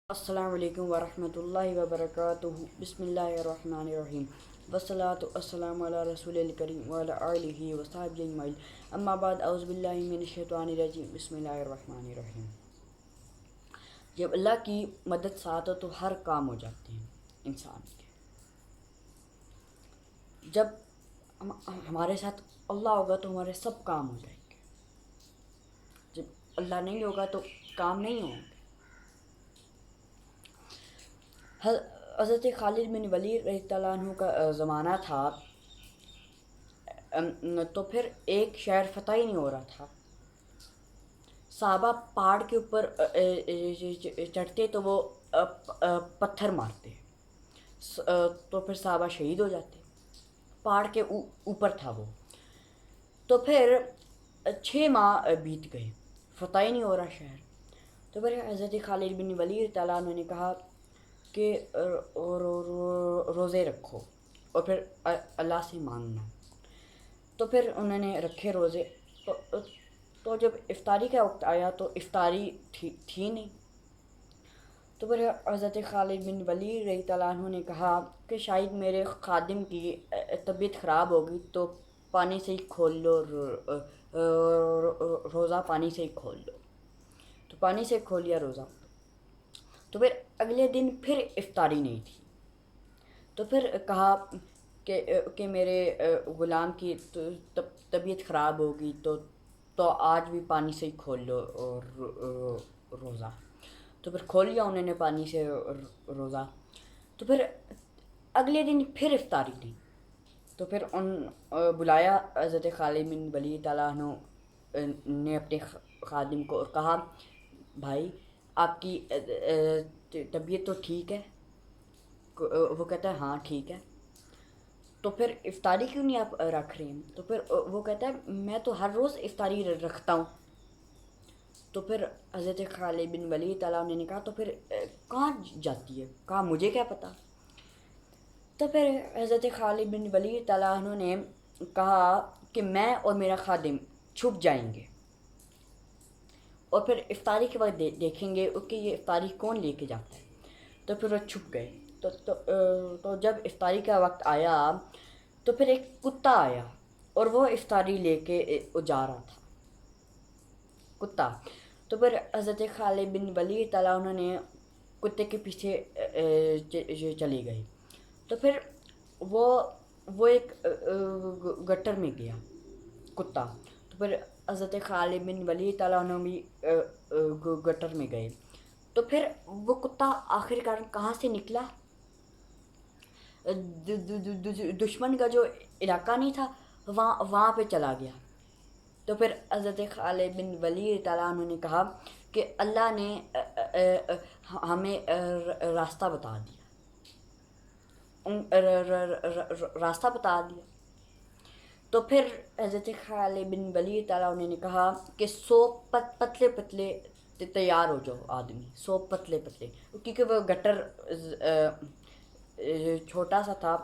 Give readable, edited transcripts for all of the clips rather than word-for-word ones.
السلام علیکم ورحمۃ اللہ وبرکاتہ بسم اللہ الرحمن الرحیم والصلاۃ والسلام علی رسول الکریم وعلی آلہ وصحبہ اجمعین اما بعد اعوذ باللہ من الشیطان الرجیم بسم اللہ الرحمن الرحیم۔ جب اللہ کی مدد ساتھ ہو تو ہر کام ہو جاتے ہیں انسان کے۔ جب ہمارے ساتھ اللہ ہوگا تو ہمارے سب کام ہو جائیں گے، جب اللہ نہیں ہوگا تو کام نہیں ہوں گے۔ حضرت خالد بن ولید رضی اللہ عنہ کا زمانہ تھا، تو پھر ایک شہر فتح ہی نہیں ہو رہا تھا۔ صحابہ پہاڑ کے اوپر چڑھتے تو وہ پتھر مارتے، تو پھر صحابہ شہید ہو جاتے۔ پہاڑ کے اوپر تھا وہ، تو پھر 6 ماہ بیت گئے، فتح ہی نہیں ہو رہا شہر۔ تو پھر حضرت خالد بن ولید رضی اللہ عنہ نے کہا کہ روزے رکھو اور پھر اللہ سے مانگنا۔ تو پھر انہوں نے رکھے روزے، تو جب افطاری کا وقت آیا تو افطاری تھی نہیں۔ تو پھر حضرت خالد بن ولید رضی اللہ عنہ نے کہا کہ شاید میرے خادم کی طبیعت خراب ہوگی تو پانی سے ہی کھول لو، روزہ پانی سے ہی کھول لو۔ تو پانی سے کھول لیا روزہ۔ تو پھر اگلے دن پھر افطاری نہیں تھی، تو پھر کہا کہ میرے غلام کی طبیعت خراب ہوگی تو آج بھی پانی سے ہی کھول لو روزہ۔ تو پھر کھول لیا انہوں نے پانی سے روزہ۔ تو پھر اگلے دن پھر افطاری نہیں، تو پھر بلایا حضرت خالد بن ولید تعالیٰ عنہ نے اپنے خادم کو اور کہا بھائی آپ کی طبیعت تو ٹھیک ہے؟ وہ کہتا ہے ہاں ٹھیک ہے۔ تو پھر افطاری کیوں نہیں آپ رکھ رہے ہیں؟ تو پھر وہ کہتا ہے میں تو ہر روز افطاری رکھتا ہوں۔ تو پھر حضرت خالد بن ولید تعالیٰ عنہ نے کہا تو پھر کہاں جاتی ہے؟ کہا مجھے کیا پتہ۔ تو پھر حضرت خالد بن ولید تعالیٰ عنہ نے کہا کہ میں اور میرا خادم چھپ جائیں گے اور پھر افطاری کے وقت دیکھیں گے کہ یہ افطاری کون لے کے جاتا ہے۔ تو پھر وہ چھپ گئے۔ تو جب افطاری کا وقت آیا تو پھر ایک کتا آیا اور وہ افطاری لے کے جا رہا تھا کتا۔ تو پھر حضرت خالد بن ولید تعالیٰ عنہ نے کتے کے پیچھے چلی گئی۔ تو پھر وہ ایک گٹر میں گیا کتا۔ تو پھر حضرت خالد بن ولید تعالیٰ عنہ بھی گٹر میں گئے۔ تو پھر وہ کتا آخر کار کہاں سے نکلا؟ دشمن کا جو علاقہ نہیں تھا وہاں پہ چلا گیا۔ تو پھر حضرت خالد بن ولید تعالیٰ عنہ نے کہا کہ اللہ نے ہمیں راستہ بتا دیا، راستہ بتا دیا۔ تو پھر حضرت خالد بن ولید تعالیٰ عنہ نے کہا کہ 100 پتلے پتلے تیار ہو جاؤ آدمی، 100 پتلے پتلے، کیونکہ وہ گٹر چھوٹا سا تھا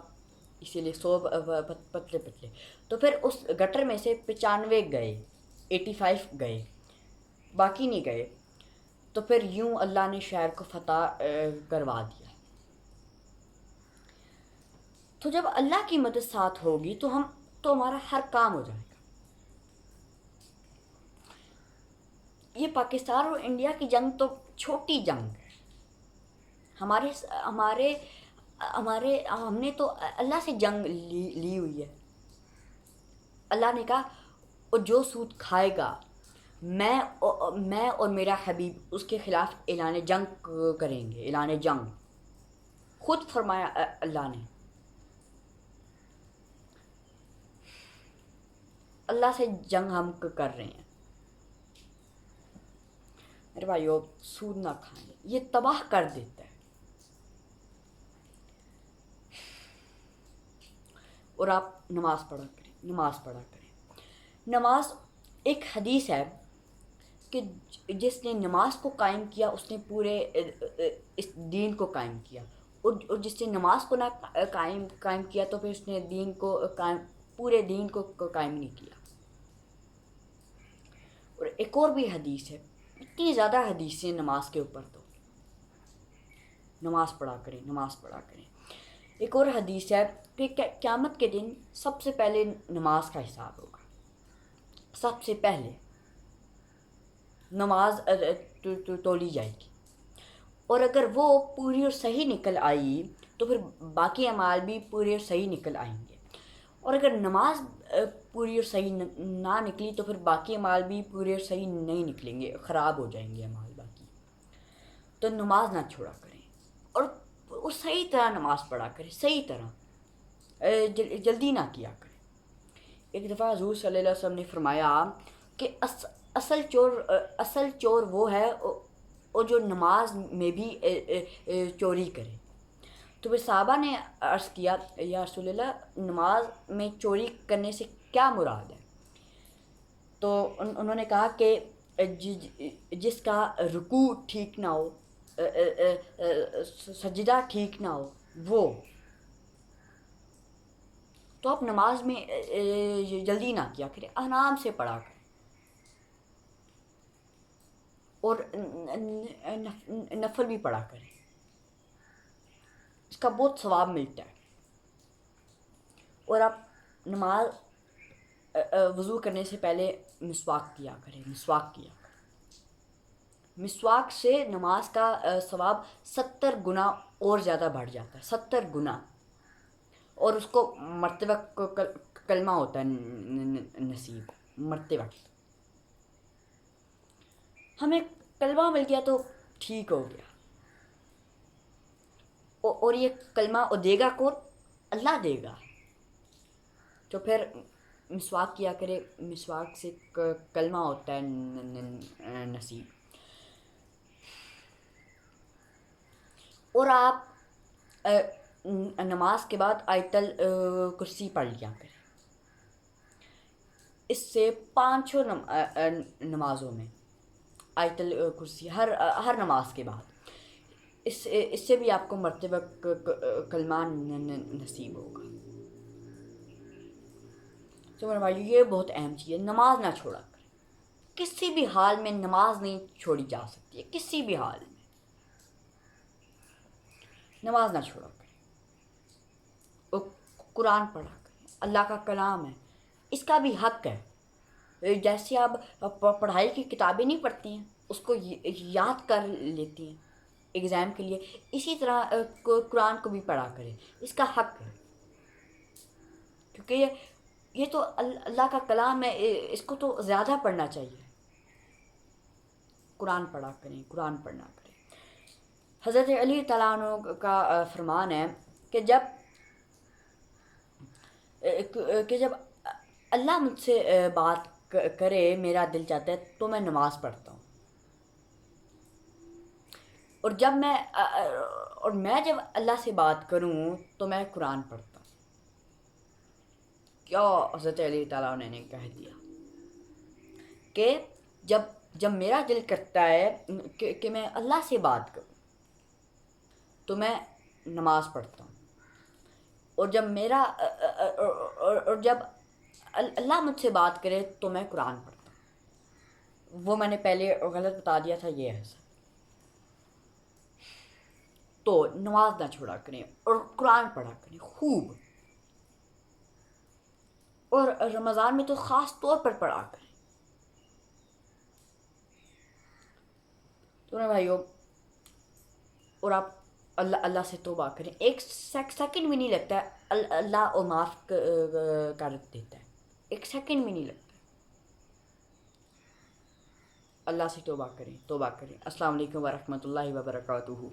اسی لیے 100 پتلے پتلے۔ تو پھر اس گٹر میں سے 95 گئے، 85 گئے، باقی نہیں گئے۔ تو پھر یوں اللہ نے شہر کو فتح کروا دیا۔ تو جب اللہ کی مدد ساتھ ہوگی تو ہمارا ہر کام ہو جائے گا۔ یہ پاکستان اور انڈیا کی جنگ تو چھوٹی جنگ ہے، ہم نے تو اللہ سے جنگ لی ہوئی ہے۔ اللہ نے کہا اور جو سود کھائے گا میں اور میرا حبیب اس کے خلاف اعلان جنگ کریں گے، اعلان جنگ خود فرمایا اللہ نے۔ اللہ سے جنگ ہم کر رہے ہیں۔ میرے بھائیو سود نہ کھائیں، یہ تباہ کر دیتا ہے۔ اور آپ نماز پڑھا کریں۔ نماز ایک حدیث ہے کہ جس نے نماز کو قائم کیا اس نے پورے اس دین کو قائم کیا، اور جس نے نماز کو نہ قائم کیا تو پھر اس نے پورے دین کو قائم نہیں کیا۔ اور ایک اور بھی حدیث ہے، اتنی زیادہ حدیثیں نماز کے اوپر تو نماز پڑھا کریں، نماز پڑھا کریں۔ ایک اور حدیث ہے کہ قیامت کے دن سب سے پہلے نماز کا حساب ہوگا، سب سے پہلے نماز تولی جائے گی، اور اگر وہ پوری اور صحیح نکل آئی تو پھر باقی اعمال بھی پورے اور صحیح نکل آئیں گے، اور اگر نماز پوری اور صحیح نہ نکلی تو پھر باقی اعمال بھی پورے اور صحیح نہیں نکلیں گے، خراب ہو جائیں گے اعمال باقی۔ تو نماز نہ چھوڑا کریں، اور صحیح طرح نماز پڑھا کریں، صحیح طرح، جلدی نہ کیا کریں۔ ایک دفعہ حضور صلی اللہ علیہ وسلم نے فرمایا کہ اصل چور وہ ہے اور جو نماز میں بھی چوری کرے۔ تو پھر صحابہ نے عرض کیا یا رسول اللہ، نماز میں چوری کرنے سے کیا مراد ہے؟ تو انہوں نے کہا کہ جس کا رکوع ٹھیک نہ ہو، سجدہ ٹھیک نہ ہو، وہ تو آپ نماز میں جلدی نہ کیا کریں، آرام سے پڑھا کریں، اور نفل بھی پڑھا کریں، اس کا بہت ثواب ملتا ہے۔ اور آپ نماز وضو کرنے سے پہلے مسواک کیا کریں، مسواک کیا کریں۔ مسواک سے نماز کا ثواب 70 گنا اور زیادہ بڑھ جاتا ہے، 70 گنا، اور اس کو مرتے وقت کلمہ ہوتا ہے نصیب، مرتے وقت ہمیں کلمہ مل گیا تو ٹھیک ہو گیا، اور یہ کلمہ دے گا کون؟ اللہ دے گا۔ تو پھر مسواک کیا کرے، مسواک سے کلمہ ہوتا ہے نصیب۔ اور آپ نماز کے بعد آیت الکرسی پڑھ لیا کریں، اس سے 5 نمازوں میں آیت الکرسی ہر نماز کے بعد، اس سے بھی آپ کو مرتبہ کلمہ نصیب ہوگا۔ تو میرے بھائی، یہ بہت اہم چیز ہے، نماز نہ چھوڑا کریں، کسی بھی حال میں نماز نہیں چھوڑی جا سکتی ہے، کسی بھی حال میں نماز نہ چھوڑا کریں، اور قرآن پڑھا کریں، اللہ کا کلام ہے، اس کا بھی حق ہے۔ جیسے آپ پڑھائی کی کتابیں نہیں پڑھتی ہیں، اس کو یاد کر لیتی ہیں ایگزام کے لیے، اسی طرح قرآن کو بھی پڑھا کریں، اس کا حق ہے، کیونکہ یہ تو اللہ کا کلام ہے، اس کو تو زیادہ پڑھنا چاہیے۔ قرآن پڑھا کریں، قرآن پڑھنا کریں۔ حضرت علی تعالیٰ عنہ کا فرمان ہے کہ جب اللہ مجھ سے بات کرے، میرا دل چاہتا ہے تو میں نماز پڑھتا ہوں، اور میں جب اللہ سے بات کروں تو میں قرآن پڑھتا ہوں۔ کیا حضرت علی تعالیٰ عنہ نے کہہ دیا کہ جب میرا دل کرتا ہے کہ میں اللہ سے بات کروں تو میں نماز پڑھتا ہوں، اور جب اللہ مجھ سے بات کرے تو میں قرآن پڑھتا ہوں۔ وہ میں نے پہلے غلط بتا دیا تھا، یہ ہے سر۔ تو نماز نہ چھوڑا کریں، اور قرآن پڑھا کریں خوب، اور رمضان میں تو خاص طور پر پڑھا کریں۔ تو میرے بھائیو، اور آپ اللہ سے توبہ کریں، ایک سیکنڈ بھی نہیں لگتا ہے، اللہ اور معاف کر دیتا ہے، ایک سیکنڈ بھی نہیں لگتا۔ اللہ سے توبہ کریں، توبہ کریں۔ السلام علیکم ورحمۃ اللہ وبرکاتہ۔